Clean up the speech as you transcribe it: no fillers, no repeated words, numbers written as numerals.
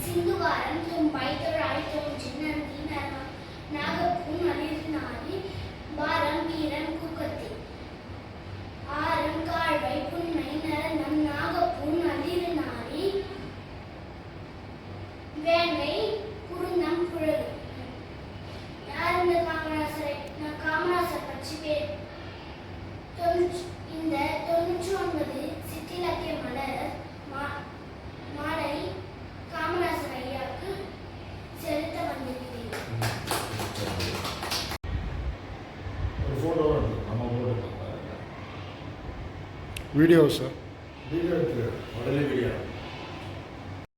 சிந்துவாரம் தும்பை தொழாய் தோன்றி நந்தி நாகப்பூன் அலிர்நாரி வாரம் வீரம் குக்கத்தி ஆரம் காழ்வை புன்னை நரனம் நாகப்பூன் அலிர்நாரி வேங்கை குருந்தம் புழகு. யார் இந்த காமராசரை? நான் காமராசர் பற்றி பேர். இந்த 99 சிற்றிலக்கிய மலர் மாலை காமராசர் ஐயாவுக்கு செலுத்த வந்திருக்கிறேன். வீடியோ சார், வீடியோ உடனே வீடியோ